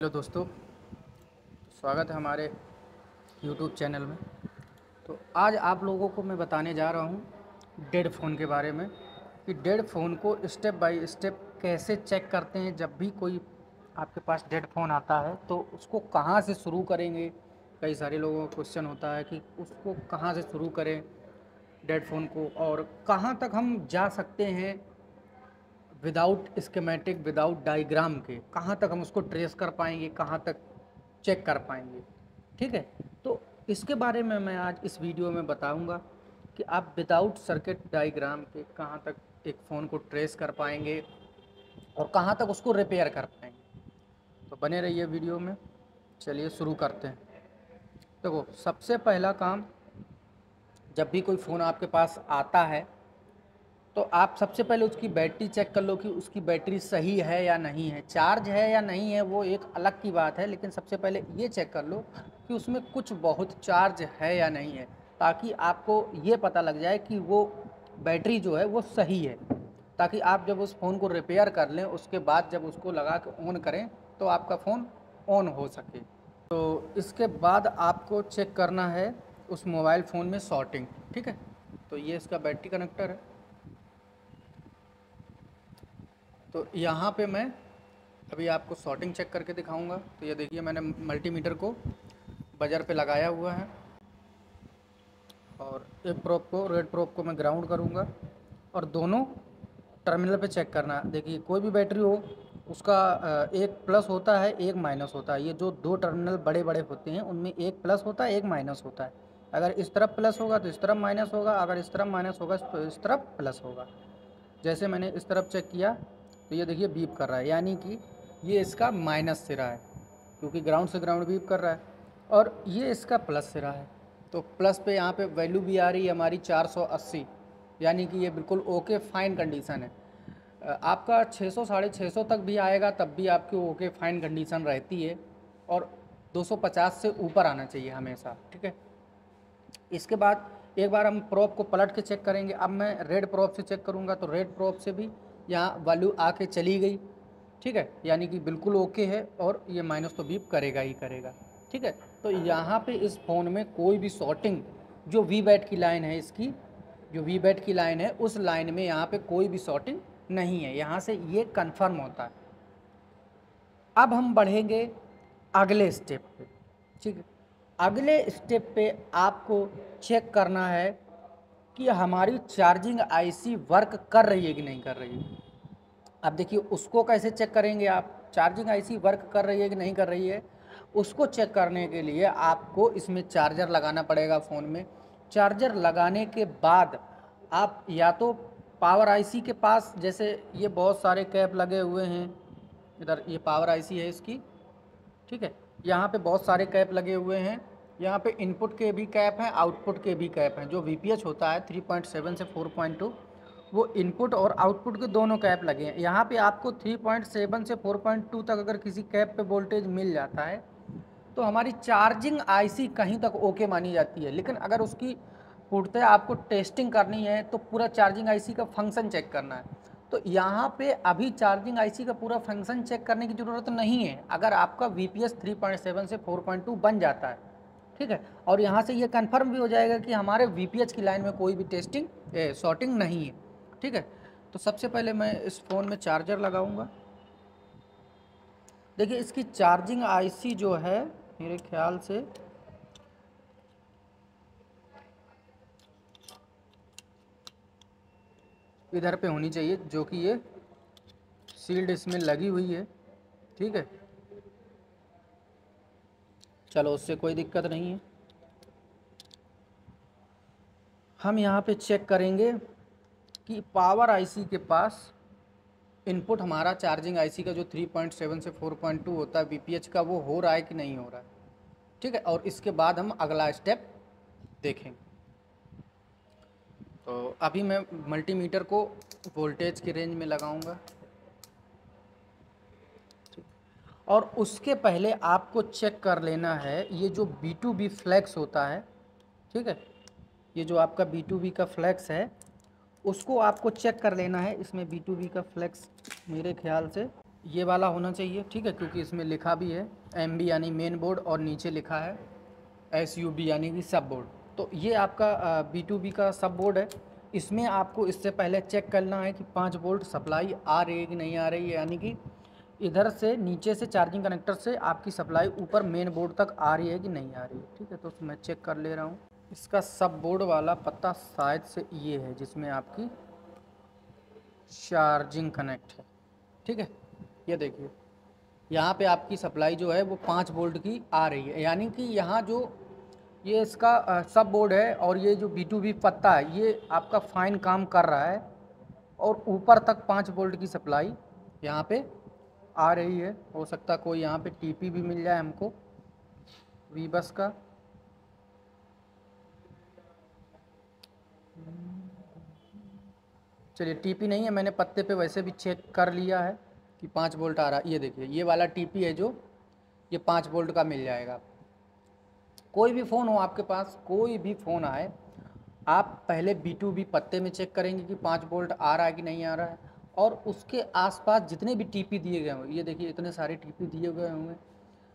Hello दोस्तों, स्वागत है हमारे यूट्यूब चैनल में। तो आज आप लोगों को मैं बताने जा रहा हूँ डेड फ़ोन के बारे में कि डेड फ़ोन को स्टेप बाय स्टेप कैसे चेक करते हैं। जब भी कोई आपके पास डेड फ़ोन आता है तो उसको कहाँ से शुरू करेंगे। कई सारे लोगों का क्वेश्चन होता है कि उसको कहाँ से शुरू करें डेड फ़ोन को, और कहाँ तक हम जा सकते हैं विदाउट स्कीमेटिक, विदाउट डायग्राम के, कहाँ तक हम उसको ट्रेस कर पाएंगे, कहाँ तक चेक कर पाएंगे। ठीक है, तो इसके बारे में मैं आज इस वीडियो में बताऊंगा कि आप विदाउट सर्किट डायग्राम के कहाँ तक एक फ़ोन को ट्रेस कर पाएंगे और कहाँ तक उसको रिपेयर कर पाएंगे। तो बने रहिए वीडियो में। चलिए शुरू करते हैं। देखो, सबसे पहला काम, जब भी कोई फ़ोन आपके पास आता है तो आप सबसे पहले उसकी बैटरी चेक कर लो कि उसकी बैटरी सही है या नहीं है, चार्ज है या नहीं है, वो एक अलग की बात है। लेकिन सबसे पहले ये चेक कर लो कि उसमें कुछ बहुत चार्ज है या नहीं है, ताकि आपको ये पता लग जाए कि वो बैटरी जो है वो सही है, ताकि आप जब उस फ़ोन को रिपेयर कर लें उसके बाद जब उसको लगा के ऑन करें तो आपका फ़ोन ऑन हो सके। तो इसके बाद आपको चेक करना है उस मोबाइल फ़ोन में शॉर्टिंग। ठीक है, तो ये इसका बैटरी कनेक्टर है। तो यहाँ पे मैं अभी आपको शॉर्टिंग चेक करके दिखाऊंगा। तो ये देखिए, मैंने मल्टीमीटर को बजर पे लगाया हुआ है और एक प्रोब को, रेड प्रोब को मैं ग्राउंड करूँगा और दोनों टर्मिनल पे चेक करना। देखिए, कोई भी बैटरी हो उसका एक प्लस होता है, एक माइनस होता है। ये जो दो टर्मिनल बड़े बड़े होते हैं उनमें एक प्लस होता है, एक माइनस होता है। अगर इस तरफ प्लस होगा तो इस तरफ माइनस होगा, अगर इस तरफ माइनस होगा तो इस तरफ प्लस होगा। जैसे मैंने इस तरफ चेक किया तो ये देखिए बीप कर रहा है, यानी कि ये इसका माइनस सिरा है, क्योंकि ग्राउंड से ग्राउंड बीप कर रहा है। और ये इसका प्लस सिरा है, तो प्लस पे यहाँ पे वैल्यू भी आ रही है हमारी 480, यानी कि ये बिल्कुल ओके फाइन कंडीशन है। आपका 600 650 तक भी आएगा तब भी आपकी ओके फाइन कंडीशन रहती है, और 250 से ऊपर आना चाहिए हमेशा। ठीक है, इसके बाद एक बार हम प्रोब को पलट के चेक करेंगे। अब मैं रेड प्रोब से चेक करूँगा तो रेड प्रोब से भी यहाँ वैल्यू आके चली गई। ठीक है, यानी कि बिल्कुल ओके है, और ये माइनस तो बीप करेगा ही करेगा। ठीक है, तो यहाँ पे इस फ़ोन में कोई भी शॉर्टिंग, जो वी बैट की लाइन है इसकी, जो वी बैट की लाइन है उस लाइन में यहाँ पे कोई भी शॉर्टिंग नहीं है, यहाँ से ये कन्फर्म होता है। अब हम बढ़ेंगे अगले स्टेप पे। ठीक है, अगले स्टेप पे आपको चेक करना है कि हमारी चार्जिंग आईसी वर्क कर रही है कि नहीं कर रही है। अब देखिए, उसको कैसे चेक करेंगे आप, चार्जिंग आईसी वर्क कर रही है कि नहीं कर रही है। उसको चेक करने के लिए आपको इसमें चार्जर लगाना पड़ेगा फ़ोन में। चार्जर लगाने के बाद आप या तो पावर आईसी के पास, जैसे ये बहुत सारे कैप लगे हुए हैं, इधर ये पावर आईसी है इसकी। ठीक है, यहाँ पे बहुत सारे कैप लगे हुए हैं। यहाँ पे इनपुट के भी कैप हैं, आउटपुट के भी कैप हैं। जो वीपीएच होता है 3.7 से 4.2, वो इनपुट और आउटपुट के दोनों कैप लगे हैं। यहाँ पे आपको 3.7 से 4.2 तक अगर किसी कैप पे वोल्टेज मिल जाता है तो हमारी चार्जिंग आईसी कहीं तक ओके मानी जाती है। लेकिन अगर उसकी पूर्णतः आपको टेस्टिंग करनी है तो पूरा चार्जिंग आईसी का फंक्शन चेक करना है। तो यहाँ पे अभी चार्जिंग आईसी का पूरा फंक्शन चेक करने की ज़रूरत नहीं है, अगर आपका वीपीएस 3.7 से 4.2 बन जाता है। ठीक है, और यहाँ से ये कंफर्म भी हो जाएगा कि हमारे वीपीएच की लाइन में कोई भी टेस्टिंग शॉर्टिंग नहीं है। ठीक है, तो सबसे पहले मैं इस फ़ोन में चार्जर लगाऊंगा। देखिए, इसकी चार्जिंग आईसी जो है मेरे ख्याल से इधर पे होनी चाहिए, जो कि ये सील्ड इसमें लगी हुई है। ठीक है, चलो उससे कोई दिक्कत नहीं है। हम यहाँ पे चेक करेंगे कि पावर आईसी के पास इनपुट हमारा चार्जिंग आईसी का जो 3.7 से 4.2 होता है वीपीएच का, वो हो रहा है कि नहीं हो रहा है। ठीक है, और इसके बाद हम अगला स्टेप देखेंगे। तो अभी मैं मल्टीमीटर को वोल्टेज की रेंज में लगाऊंगा। और उसके पहले आपको चेक कर लेना है ये जो B2B फ्लैक्स होता है। ठीक है, ये जो आपका B2B का फ्लैक्स है उसको आपको चेक कर लेना है। इसमें B2B का फ्लैक्स मेरे ख्याल से ये वाला होना चाहिए, ठीक है, क्योंकि इसमें लिखा भी है MB यानी मेन बोर्ड और नीचे लिखा है SUB यानी कि सब बोर्ड। तो ये आपका B2B का सब बोर्ड है। इसमें आपको इससे पहले चेक करना है कि 5 वोल्ट सप्लाई आ रही है कि नहीं आ रही है, यानी कि इधर से नीचे से चार्जिंग कनेक्टर से आपकी सप्लाई ऊपर मेन बोर्ड तक आ रही है कि नहीं आ रही है, ठीक है। तो मैं चेक कर ले रहा हूँ। इसका सब बोर्ड वाला पता शायद से ये है जिसमें आपकी चार्जिंग कनेक्ट है, ठीक है। ये देखिए यहाँ पे आपकी सप्लाई जो है वो 5 वोल्ट की आ रही है, यानी कि यहाँ जो ये इसका सब बोर्ड है और ये जो B2B पत्ता है ये आपका फाइन काम कर रहा है और ऊपर तक 5 वोल्ट की सप्लाई यहाँ पे आ रही है। हो सकता है कोई यहाँ पे TP भी मिल जाए हमको V बस का। चलिए TP नहीं है, मैंने पत्ते पे वैसे भी चेक कर लिया है कि 5 वोल्ट आ रहा है। ये देखिए ये वाला TP है जो ये 5 वोल्ट का मिल जाएगा। कोई भी फ़ोन हो आपके पास, कोई भी फ़ोन आए, आप पहले B2B पत्ते में चेक करेंगे कि 5 वोल्ट आ रहा है कि नहीं आ रहा है, और उसके आसपास जितने भी TP दिए गए होंगे, ये देखिए इतने सारे TP दिए गए होंगे,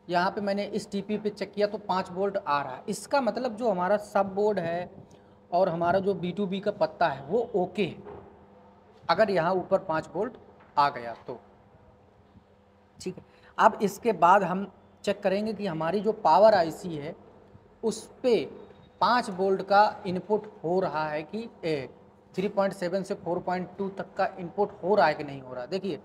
यहाँ पे मैंने इस TP पे चेक किया तो 5 वोल्ट आ रहा है। इसका मतलब जो हमारा सब बोर्ड है और हमारा जो B2B का पत्ता है वो ओके है, अगर यहाँ ऊपर 5 वोल्ट आ गया तो, ठीक है। अब इसके बाद हम चेक करेंगे कि हमारी जो पावर IC है उस पे 5 वोल्ट का इनपुट हो रहा है कि 3.7 से 4.2 तक का इनपुट हो रहा है कि नहीं हो रहा। देखिए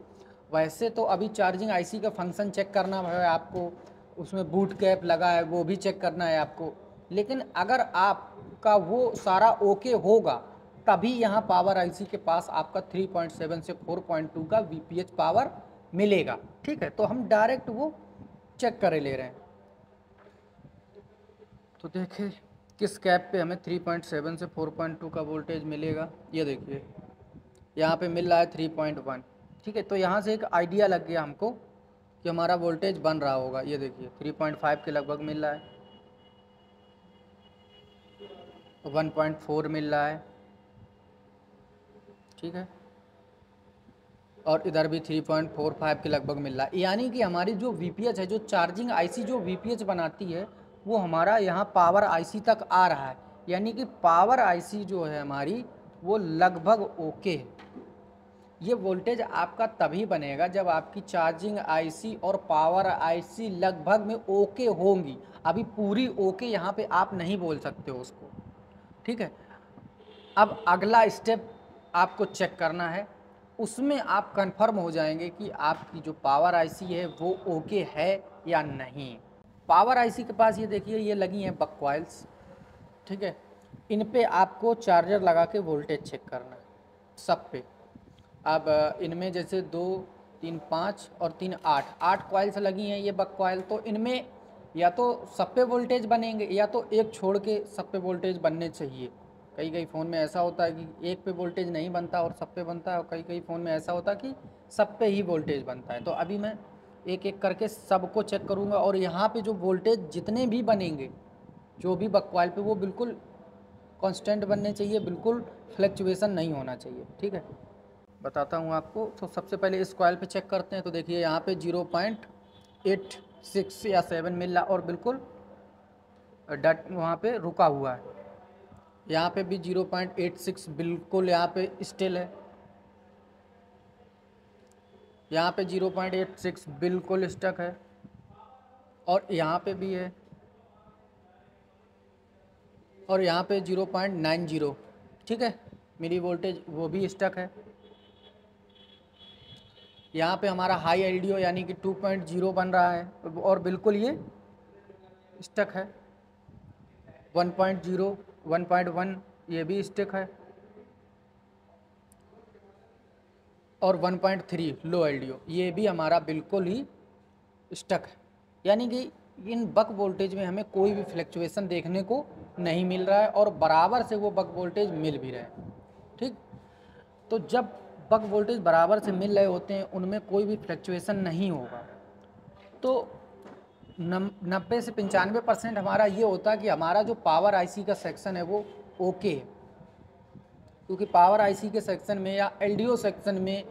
वैसे तो अभी चार्जिंग IC का फंक्शन चेक करना है आपको, उसमें बूट कैप लगा है वो भी चेक करना है आपको, लेकिन अगर आपका वो सारा ओके होगा तभी यहाँ पावर IC के पास आपका 3.7 से 4.2 का VPH पावर मिलेगा, ठीक है। तो हम डायरेक्ट वो चेक करे ले रहे हैं। तो देखिए किस कैप पे हमें 3.7 से 4.2 का वोल्टेज मिलेगा। ये देखिए यहाँ पे मिल रहा है 3.1, ठीक है। तो यहाँ से एक आइडिया लग गया हमको कि हमारा वोल्टेज बन रहा होगा। ये देखिए 3.5 के लगभग मिल रहा है, 1.4 मिल रहा है, ठीक है, और इधर भी 3.45 के लगभग मिल रहा है। यानी कि हमारी जो VPH है, जो चार्जिंग IC जो VPH बनाती है वो हमारा यहाँ पावर IC तक आ रहा है, यानी कि पावर IC जो है हमारी वो लगभग ओके है। ये वोल्टेज आपका तभी बनेगा जब आपकी चार्जिंग IC और पावर IC लगभग में ओके होंगी। अभी पूरी ओके यहाँ पे आप नहीं बोल सकते हो उसको, ठीक है। अब अगला स्टेप आपको चेक करना है, उसमें आप कंफर्म हो जाएंगे कि आपकी जो पावर IC है वो ओके है या नहीं। पावर IC के पास ये देखिए ये लगी हैं बक कॉइल्स, ठीक है। इन पे आपको चार्जर लगा के वोल्टेज चेक करना है सब पे। अब इनमें जैसे 2, 3, 5 और 3, 8 कॉइल्स लगी हैं ये बक कॉइल, तो इनमें या तो सब पे वोल्टेज बनेंगे या तो एक छोड़ के सब पे वोल्टेज बनने चाहिए। कई कई फ़ोन में ऐसा होता है कि एक पे वोल्टेज नहीं बनता और सब पे बनता है, और कई कई फ़ोन में ऐसा होता है कि सब पे ही वोल्टेज बनता है। तो अभी मैं एक एक करके सबको चेक करूँगा और यहाँ पे जो वोल्टेज जितने भी बनेंगे जो भी बक कॉइल पे वो बिल्कुल कांस्टेंट बनने चाहिए, बिल्कुल फ्लक्चुएसन नहीं होना चाहिए, ठीक है। बताता हूँ आपको। तो सबसे पहले इस कॉइल पे चेक करते हैं। तो देखिए यहाँ पे 0.86 या 7 मिल रहा और बिल्कुल डट वहाँ पे रुका हुआ है। यहाँ पे भी 0.86 बिल्कुल यहाँ पे स्टिल है। यहाँ पे 0.86 बिल्कुल स्टक है और यहाँ पे भी है, और यहाँ पे 0.90, ठीक है, मिली वोल्टेज वो भी स्टक है। यहाँ पे हमारा हाई LDO यानी कि 2.0 बन रहा है और बिल्कुल ये स्टक है। 1.0, 1.1 ये भी स्टक है, और 1.3 लो LDO ये भी हमारा बिल्कुल ही स्टक है। यानी कि इन बक वोल्टेज में हमें कोई भी फ्लक्चुएसन देखने को नहीं मिल रहा है और बराबर से वो बक वोल्टेज मिल भी रहे हैं, ठीक। तो जब बक वोल्टेज बराबर से मिल रहे होते हैं उनमें कोई भी फ्लक्चुएसन नहीं होगा, तो 90 से 95% हमारा ये होता है कि हमारा जो पावर IC का सेक्शन है वो ओके है। क्योंकि पावर IC के सेक्शन में या LDO सेक्शन में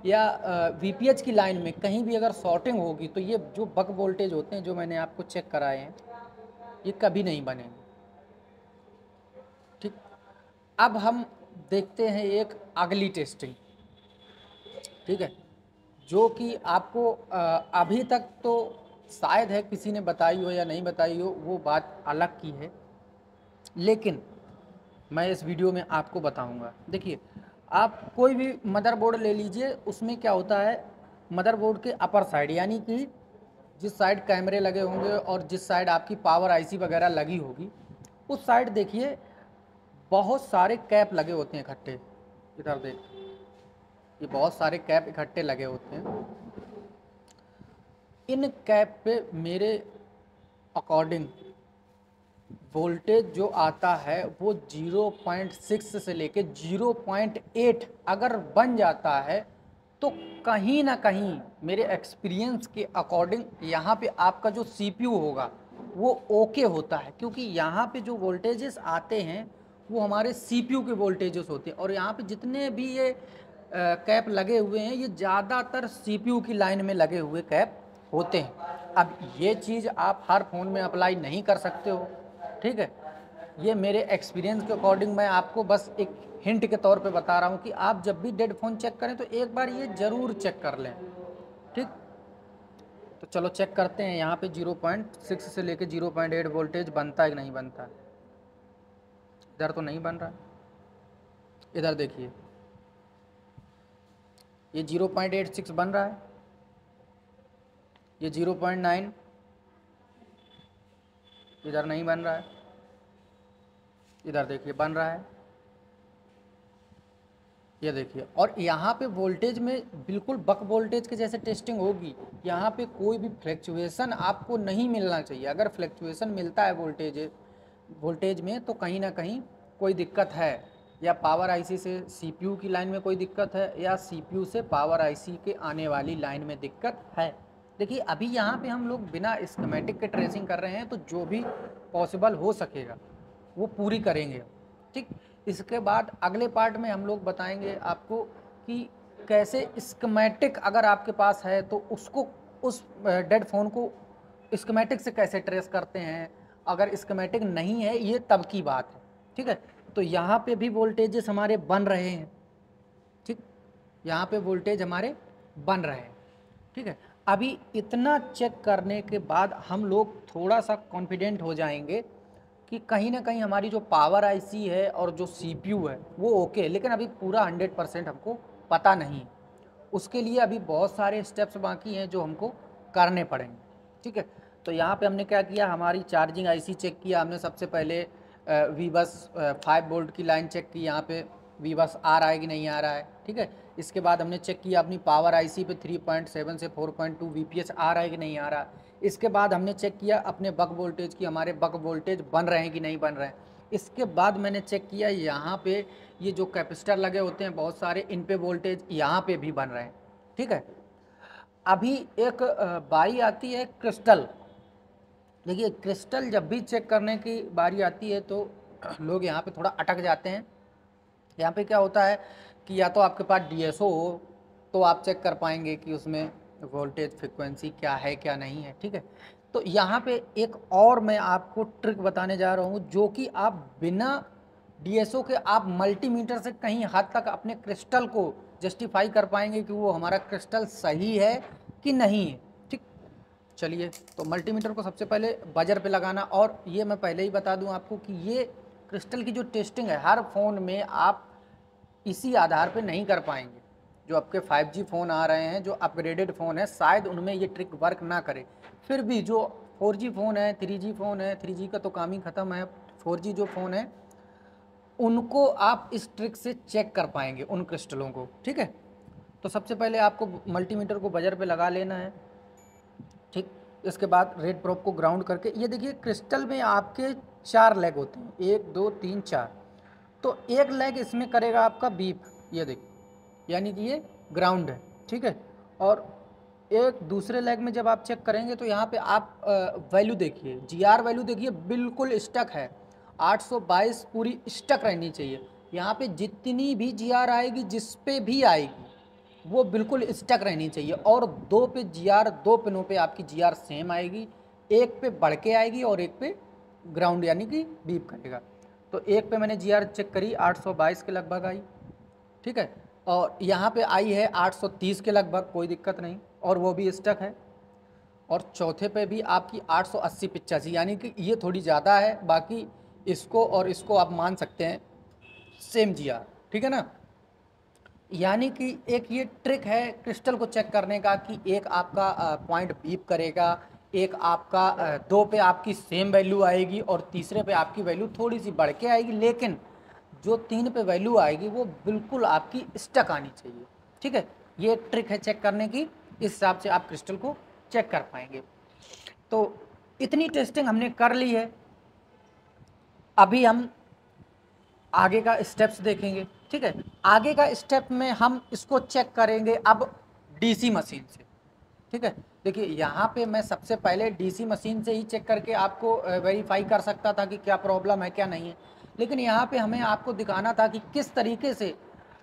या वीपीएच की लाइन में कहीं भी अगर शॉर्टिंग होगी तो ये जो बक वोल्टेज होते हैं जो मैंने आपको चेक कराए हैं ये कभी नहीं बनेंगे। ठीक, अब हम देखते हैं एक अगली टेस्टिंग। ठीक है, जो कि आपको अभी तक तो शायद है किसी ने बताई हो या नहीं बताई हो, वो बात अलग की है, लेकिन मैं इस वीडियो में आपको बताऊंगा। देखिए, आप कोई भी मदरबोर्ड ले लीजिए, उसमें क्या होता है, मदरबोर्ड के अपर साइड यानी कि जिस साइड कैमरे लगे होंगे और जिस साइड आपकी पावर आईसी वगैरह लगी होगी उस साइड देखिए बहुत सारे कैप लगे होते हैं इकट्ठे। इधर देख, ये बहुत सारे कैप इकट्ठे लगे होते हैं। इन कैप पे मेरे अकॉर्डिंग वोल्टेज जो आता है वो 0.6 से लेके 0.8 अगर बन जाता है तो कहीं ना कहीं मेरे एक्सपीरियंस के अकॉर्डिंग यहाँ पे आपका जो सीपीयू होगा वो ओके होता है, क्योंकि यहाँ पे जो वोल्टेजेस आते हैं वो हमारे सीपीयू के वोल्टेजेस होते हैं। और यहाँ पे जितने भी ये कैप लगे हुए हैं ये ज़्यादातर सीपीयू की लाइन में लगे हुए कैप होते हैं। अब ये चीज़ आप हर फ़ोन में अप्लाई नहीं कर सकते हो। ठीक है, ये मेरे एक्सपीरियंस के अकॉर्डिंग मैं आपको बस एक हिंट के तौर पे बता रहा हूँ कि आप जब भी डेड फ़ोन चेक करें तो एक बार ये ज़रूर चेक कर लें। ठीक, तो चलो चेक करते हैं यहाँ पे 0.6 से लेके 0.8 वोल्टेज बनता है कि नहीं बनता है। इधर तो नहीं बन रहा है, इधर देखिए ये 0.86 बन रहा है, ये 0.9, इधर नहीं बन रहा है, इधर देखिए बन रहा है, ये देखिए। और यहाँ पे वोल्टेज में बिल्कुल बक वोल्टेज के जैसे टेस्टिंग होगी। यहाँ पे कोई भी फ्लैक्चुएशन आपको नहीं मिलना चाहिए। अगर फ्लैक्चुएशन मिलता है वोल्टेज में तो कहीं ना कहीं कोई दिक्कत है, या पावर आईसी से सीपीयू की लाइन में कोई दिक्कत है, या सीपीयू से पावर आईसी के आने वाली लाइन में दिक्कत है। देखिए, अभी यहाँ पे हम लोग बिना स्कीमेटिक के ट्रेसिंग कर रहे हैं, तो जो भी पॉसिबल हो सकेगा वो पूरी करेंगे। ठीक, इसके बाद अगले पार्ट में हम लोग बताएंगे आपको कि कैसे स्कीमेटिक अगर आपके पास है तो उसको, उस डेड फ़ोन को स्कीमेटिक से कैसे ट्रेस करते हैं। अगर स्कीमेटिक नहीं है ये तब की बात है। ठीक है, तो यहाँ पे भी वोल्टेजेस हमारे बन रहे हैं। ठीक, यहाँ पे वोल्टेज हमारे बन रहे हैं। ठीक है, अभी इतना चेक करने के बाद हम लोग थोड़ा सा कॉन्फिडेंट हो जाएंगे कि कहीं ना कहीं हमारी जो पावर आईसी है और जो सीपीयू है वो ओके है, लेकिन अभी पूरा 100% हमको पता नहीं। उसके लिए अभी बहुत सारे स्टेप्स बाकी हैं जो हमको करने पड़ेंगे। ठीक है, तो यहाँ पे हमने क्या किया, हमारी चार्जिंग आईसी चेक किया हमने। सबसे पहले वी बस 5 वोल्ट की लाइन चेक की, यहाँ पे वी बस आ रहा है कि नहीं आ रहा है। ठीक है, इसके बाद हमने चेक किया अपनी पावर आईसी पे 3.7 से 4.2 वीपीएच आ रहा है कि नहीं आ रहा है। इसके बाद हमने चेक किया अपने बक वोल्टेज की, हमारे बक वोल्टेज बन रहे हैं कि नहीं बन रहे हैं। इसके बाद मैंने चेक किया यहाँ पे ये जो कैपेसिटर लगे होते हैं बहुत सारे, इन पे वोल्टेज यहाँ पे भी बन रहे हैं। ठीक है, अभी एक बारी आती है क्रिस्टल। देखिए, क्रिस्टल जब भी चेक करने की बारी आती है तो लोग यहाँ पे थोड़ा अटक जाते हैं। यहाँ पे क्या होता है कि या तो आपके पास डीएसओ हो तो आप चेक कर पाएंगे कि उसमें वोल्टेज फ्रिक्वेंसी क्या है क्या नहीं है। ठीक है, तो यहाँ पे एक और मैं आपको ट्रिक बताने जा रहा हूँ जो कि आप बिना डीएसओ के आप मल्टीमीटर से कहीं हद तक अपने क्रिस्टल को जस्टिफाई कर पाएंगे कि वो हमारा क्रिस्टल सही है कि नहीं है। ठीक, चलिए, तो मल्टीमीटर को सबसे पहले बजर पे लगाना। और ये मैं पहले ही बता दूं आपको कि ये क्रिस्टल की जो टेस्टिंग है हर फ़ोन में आप इसी आधार पे नहीं कर पाएंगे। जो आपके 5G फ़ोन आ रहे हैं, जो अपग्रेडेड फ़ोन है, शायद उनमें ये ट्रिक वर्क ना करे। फिर भी जो 4G फ़ोन है, 3G फ़ोन है, 3G का तो काम ही ख़त्म है, 4G जो फ़ोन है उनको आप इस ट्रिक से चेक कर पाएंगे उन क्रिस्टलों को। ठीक है, तो सबसे पहले आपको मल्टीमीटर को बजर पे लगा लेना है। ठीक, इसके बाद रेड प्रोब को ग्राउंड करके, ये देखिए क्रिस्टल में आपके 4 लेग होते हैं, 1 2 3 4। तो एक लेग इसमें करेगा आपका बीप, ये देखिए, यानी कि ये ग्राउंड है। ठीक है, और एक दूसरे लेग में जब आप चेक करेंगे तो यहाँ पे आप वैल्यू देखिए, जीआर वैल्यू देखिए बिल्कुल स्टक है, 822 पूरी स्टक रहनी चाहिए। यहाँ पे जितनी भी जीआर आएगी, जिस पे भी आएगी, वो बिल्कुल स्टक रहनी चाहिए। और दो पे जीआर, दो पिनों पे आपकी जीआर सेम आएगी, एक पे बढ़ के आएगी और एक पे ग्राउंड यानी कि बीप करेगा। तो एक पे मैंने जीआर चेक करी 822 के लगभग आई, ठीक है, और यहाँ पे आई है 830 के लगभग, कोई दिक्कत नहीं, और वो भी स्टक है। और चौथे पे भी आपकी 880-85, यानी कि ये थोड़ी ज़्यादा है, बाकी इसको और इसको आप मान सकते हैं सेम जीआर, ठीक है ना। यानी कि एक ये ट्रिक है क्रिस्टल को चेक करने का कि एक आपका पॉइंट बीप करेगा, एक आपका दो पे आपकी सेम वैल्यू आएगी और तीसरे पे आपकी वैल्यू थोड़ी सी बढ़ के आएगी, लेकिन जो तीन पे वैल्यू आएगी वो बिल्कुल आपकी स्टक आनी चाहिए, ठीक है। ये ट्रिक है चेक करने की, इस हिसाब से आप क्रिस्टल को चेक कर पाएंगे। तो इतनी टेस्टिंग हमने कर ली है, अभी हम आगे का स्टेप्स देखेंगे, ठीक है। आगे का स्टेप में हम इसको चेक करेंगे अब डीसी मशीन से, ठीक है। देखिए यहाँ पे मैं सबसे पहले डीसी मशीन से ही चेक करके आपको वेरीफाई कर सकता था कि क्या प्रॉब्लम है क्या नहीं है, लेकिन यहाँ पे हमें आपको दिखाना था कि किस तरीके से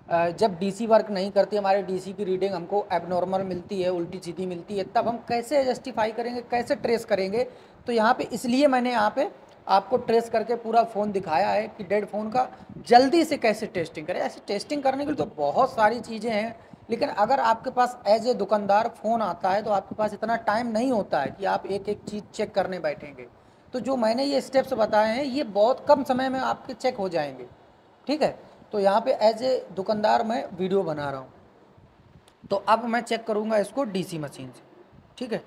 जब डीसी वर्क नहीं करती, हमारे डीसी की रीडिंग हमको एबनॉर्मल मिलती है, उल्टी सीधी मिलती है, तब हम कैसे जस्टिफाई करेंगे, कैसे ट्रेस करेंगे। तो यहाँ पे इसलिए मैंने यहाँ पे आपको ट्रेस करके पूरा फ़ोन दिखाया है कि डेड फ़ोन का जल्दी से कैसे टेस्टिंग करें। ऐसे टेस्टिंग करने के लिए तो बहुत सारी चीज़ें हैं, लेकिन अगर आपके पास एज ए दुकानदार फ़ोन आता है तो आपके पास इतना टाइम नहीं होता है कि आप एक एक चीज़ चेक करने बैठेंगे। तो जो मैंने ये स्टेप्स बताए हैं ये बहुत कम समय में आपके चेक हो जाएंगे, ठीक है। तो यहाँ पे एज ए दुकानदार मैं वीडियो बना रहा हूँ। तो अब मैं चेक करूँगा इसको डीसी मशीन से, ठीक है।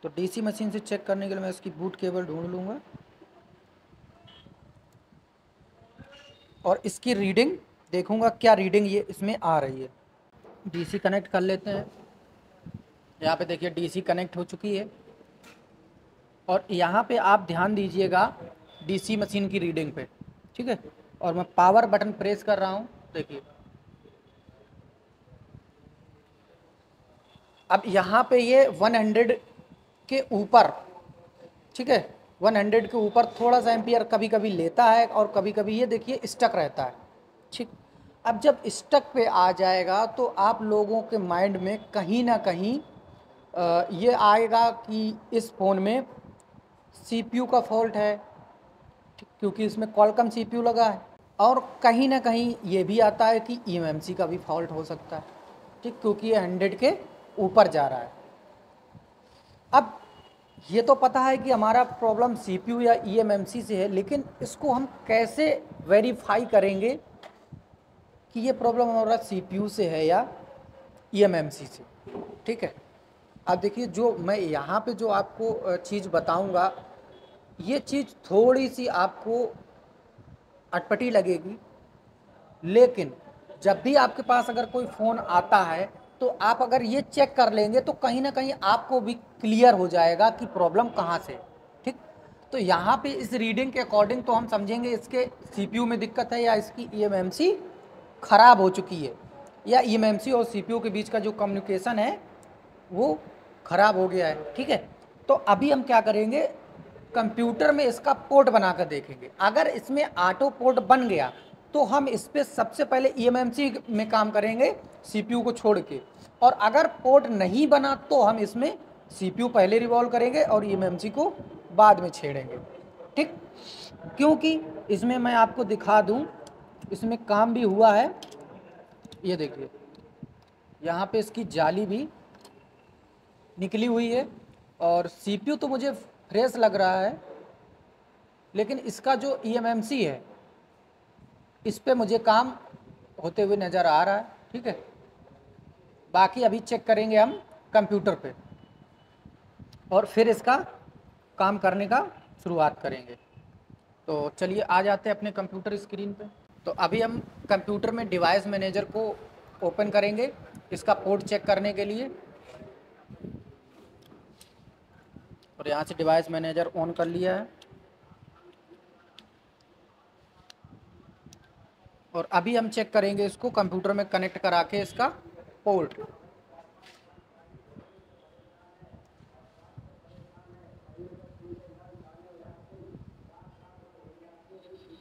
तो डीसी मशीन से चेक करने के लिए मैं इसकी बूट केबल ढूंढ लूँगा और इसकी रीडिंग देखूँगा क्या रीडिंग ये इसमें आ रही है। डीसी कनेक्ट कर लेते हैं। यहाँ पे देखिए डीसी कनेक्ट हो चुकी है और यहाँ पे आप ध्यान दीजिएगा डीसी मशीन की रीडिंग पे, ठीक है। और मैं पावर बटन प्रेस कर रहा हूँ, देखिए अब यहाँ पे ये 100 के ऊपर, ठीक है, 100 के ऊपर थोड़ा सा एम्पियर कभी कभी लेता है और कभी कभी ये देखिए स्टक रहता है, ठीक। अब जब स्टक पे आ जाएगा तो आप लोगों के माइंड में कहीं ना कहीं ये आएगा कि इस फ़ोन में सीपीयू का फॉल्ट है, क्योंकि इसमें क्वालकॉम सीपीयू लगा है। और कहीं ना कहीं ये भी आता है कि ईएमएमसी का भी फॉल्ट हो सकता है, ठीक, क्योंकि ये 100 के ऊपर जा रहा है। अब ये तो पता है कि हमारा प्रॉब्लम सीपीयू या ईएमएमसी से है, लेकिन इसको हम कैसे वेरीफाई करेंगे कि ये प्रॉब्लम हमारा सीपीयू से है या ईएमएमसी से, ठीक है। अब देखिए जो मैं यहाँ पे जो आपको चीज़ बताऊँगा, ये चीज़ थोड़ी सी आपको अटपटी लगेगी, लेकिन जब भी आपके पास अगर कोई फ़ोन आता है तो आप अगर ये चेक कर लेंगे तो कहीं ना कहीं आपको भी क्लियर हो जाएगा कि प्रॉब्लम कहाँ से, ठीक। तो यहाँ पे इस रीडिंग के अकॉर्डिंग तो हम समझेंगे इसके सीपीयू में दिक्कत है या इसकी ईएमएमसी ख़राब हो चुकी है या ईएमएमसी और सीपीयू के बीच का जो कम्युनिकेशन है वो ख़राब हो गया है, ठीक है। तो अभी हम क्या करेंगे, कंप्यूटर में इसका पोर्ट बनाकर देखेंगे। अगर इसमें ऑटो पोर्ट बन गया तो हम इस पर सबसे पहले ईएमएमसी में काम करेंगे सीपीयू को छोड़ के, और अगर पोर्ट नहीं बना तो हम इसमें सीपीयू पहले रिवॉल्व करेंगे और ईएमएमसी को बाद में छेड़ेंगे, ठीक। क्योंकि इसमें मैं आपको दिखा दूं इसमें काम भी हुआ है, ये देखिए यहाँ पे इसकी जाली भी निकली हुई है और सीपीयू तो मुझे फ्रेश लग रहा है, लेकिन इसका जो ईएमएमसी है इस पे मुझे काम होते हुए नज़र आ रहा है, ठीक है। बाकी अभी चेक करेंगे हम कंप्यूटर पे और फिर इसका काम करने का शुरुआत करेंगे। तो चलिए आ जाते हैं अपने कंप्यूटर स्क्रीन पे। तो अभी हम कंप्यूटर में डिवाइस मैनेजर को ओपन करेंगे इसका पोर्ट चेक करने के लिए, और यहाँ से डिवाइस मैनेजर ऑन कर लिया है। और अभी हम चेक करेंगे इसको कंप्यूटर में कनेक्ट करा के इसका पोर्ट।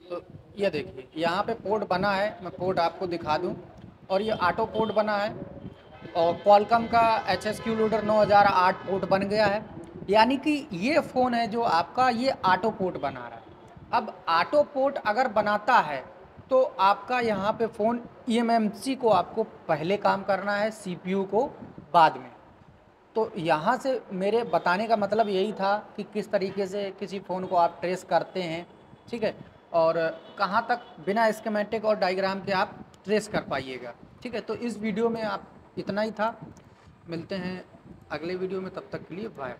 तो ये देखिए यहाँ पे पोर्ट बना है, मैं पोर्ट आपको दिखा दूँ, और ये ऑटो पोर्ट बना है, और क्वालकॉम का HSQ लोडर 9008 पोर्ट बन गया है। यानी कि ये फ़ोन है जो आपका ये ऑटो पोर्ट बना रहा है। अब ऑटो पोर्ट अगर बनाता है तो आपका यहाँ पे फ़ोन eMMC को आपको पहले काम करना है, CPU को बाद में। तो यहाँ से मेरे बताने का मतलब यही था कि किस तरीके से किसी फ़ोन को आप ट्रेस करते हैं, ठीक है, और कहाँ तक बिना स्कीमेटिक और डायग्राम के आप ट्रेस कर पाइएगा, ठीक है। तो इस वीडियो में आप इतना ही था, मिलते हैं अगले वीडियो में, तब तक के लिए बाय।